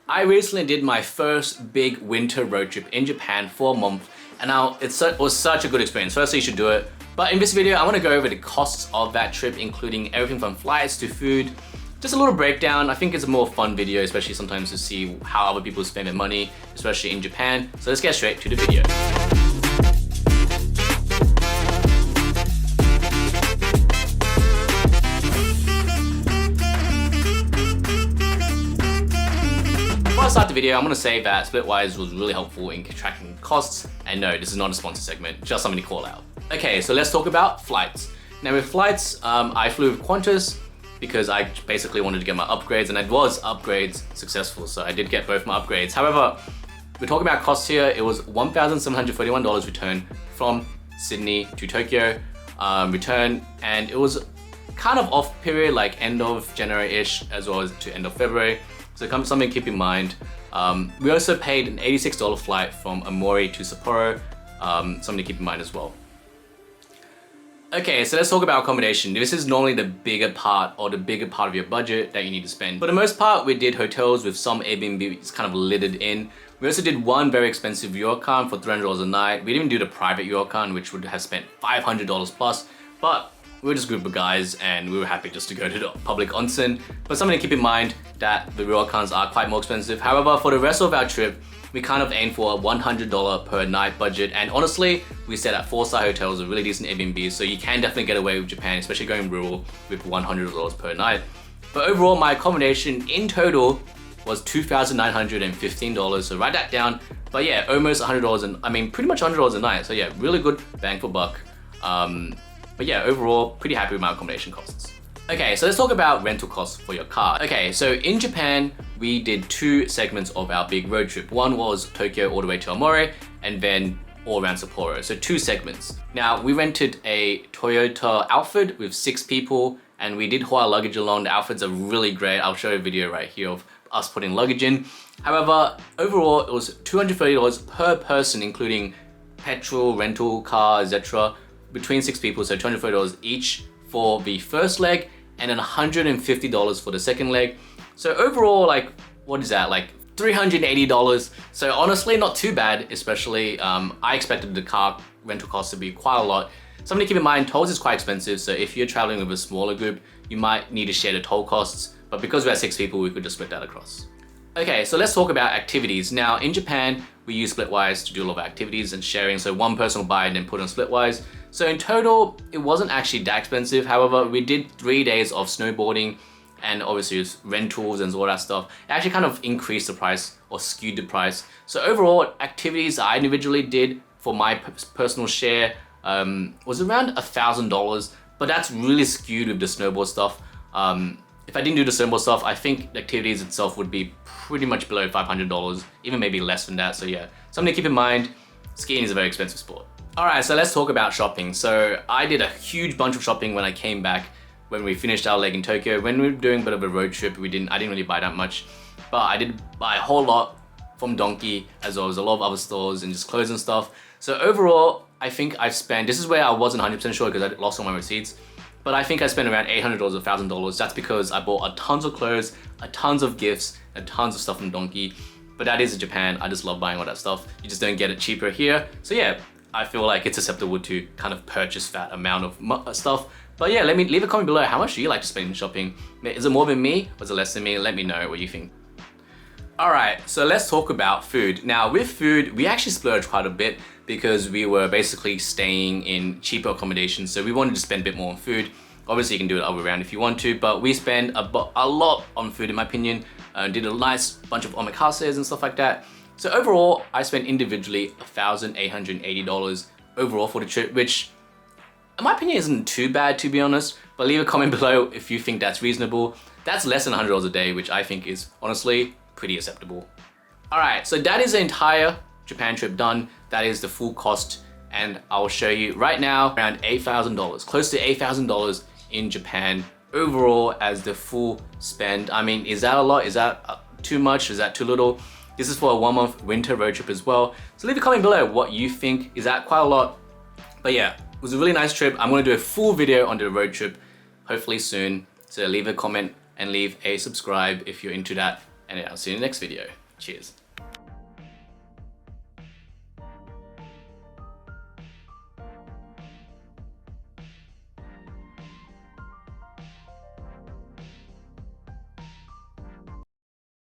I recently did my first big winter road trip in Japan for a month, and now it was such a good experience. Firstly, you should do it. But in this video, I want to go over the costs of that trip, including everything from flights to food. Just a little breakdown. I think it's a more fun video, especially sometimes to see how other people spend their money, especially in Japan. So let's get straight to the video. Before I start the video, I'm going to say that Splitwise was really helpful in tracking costs. And no, this is not a sponsor segment, just something to call out. Okay, so let's talk about flights. Now with flights, I flew with Qantas because I basically wanted to get my upgrades, and it was upgrades successful, so I did get both my upgrades. However, we're talking about costs here. It was $1,731 return from Sydney to Tokyo return, and it was kind of off period, like end of January-ish as well as to end of February. So something to keep in mind. We also paid an $86 flight from Aomori to Sapporo, something to keep in mind as well. Okay, so let's talk about accommodation. This is normally the bigger part of your budget that you need to spend. For the most part, we did hotels with some Airbnbs kind of littered in. We also did one very expensive ryokan for $300 a night. We didn't do the private ryokan, which would have spent $500 plus, but we were just a group of guys and we were happy just to go to the public onsen. But something to keep in mind that the ryokans are quite more expensive. However, for the rest of our trip, we kind of aimed for a $100 per night budget, and honestly, we stayed at 4-star hotels with really decent Airbnbs, so you can definitely get away with Japan, especially going rural, with $100 per night. But overall, my accommodation in total was $2,915, so write that down. But yeah, almost $100, and I mean pretty much $100 a night, so yeah, really good bang for buck. But yeah, overall, pretty happy with my accommodation costs. Okay, so let's talk about rental costs for your car. Okay, so in Japan, we did 2 segments of our big road trip. One was Tokyo all the way to Aomori, and then all around Sapporo, so 2 segments. Now, we rented a Toyota Alphard with 6 people, and we did haul our luggage along. The Alphards are really great. I'll show you a video right here of us putting luggage in. However, overall, it was $230 per person, including petrol, rental car, etc. between 6 people, so $240 each for the first leg, and then $150 for the second leg. So overall, like, what is that? Like $380. So honestly, not too bad, especially I expected the car rental cost to be quite a lot. Something to keep in mind, tolls is quite expensive. So if you're traveling with a smaller group, you might need to share the toll costs. But because we had 6 people, we could just split that across. Okay, so let's talk about activities. Now in Japan, we use Splitwise to do a lot of activities and sharing. So one person will buy and then put on Splitwise. So in total, it wasn't actually that expensive. However, we did 3 days of snowboarding and obviously it's rentals and all that stuff. It actually kind of increased the price or skewed the price. So overall, activities I individually did for my personal share was around $1,000, but that's really skewed with the snowboard stuff. If I didn't do the snowboard stuff, I think the activities itself would be pretty much below $500, even maybe less than that. So yeah, something to keep in mind, skiing is a very expensive sport. All right, so let's talk about shopping. So I did a huge bunch of shopping when I came back, when we finished our leg in Tokyo. When we were doing a bit of a road trip, I didn't really buy that much, but I did buy a whole lot from Donkey, as well as a lot of other stores and just clothes and stuff. So overall, I think I've spent, this is where I wasn't 100% sure because I lost all my receipts, but I think I spent around $800 or $1,000. That's because I bought a tons of clothes, a tons of gifts, and tons of stuff from Donkey. But that is in Japan. I just love buying all that stuff. You just don't get it cheaper here. So yeah, I feel like it's acceptable to kind of purchase that amount of stuff. But yeah, leave a comment below. How much do you like to spend in shopping? Is it more than me? Or is it less than me? Let me know what you think. All right, so let's talk about food. Now with food, we actually splurged quite a bit because we were basically staying in cheaper accommodations. So we wanted to spend a bit more on food. Obviously you can do it other way around if you want to, but we spend a lot on food in my opinion. Did a nice bunch of omakase and stuff like that. So overall, I spent individually $1,880 overall for the trip, which in my opinion isn't too bad to be honest, but leave a comment below if you think that's reasonable. That's less than $100 a day, which I think is honestly pretty acceptable. All right, so that is the entire Japan trip done. That is the full cost, and I'll show you right now around $8,000, close to $8,000 in Japan overall as the full spend. I mean, is that a lot? Is that too much? Is that too little? This is for a 1-month winter road trip as well. So leave a comment below what you think. Is that quite a lot? But yeah, it was a really nice trip. I'm gonna do a full video on the road trip, hopefully soon. So leave a comment and leave a subscribe if you're into that And I'll see you in the next video. Cheers.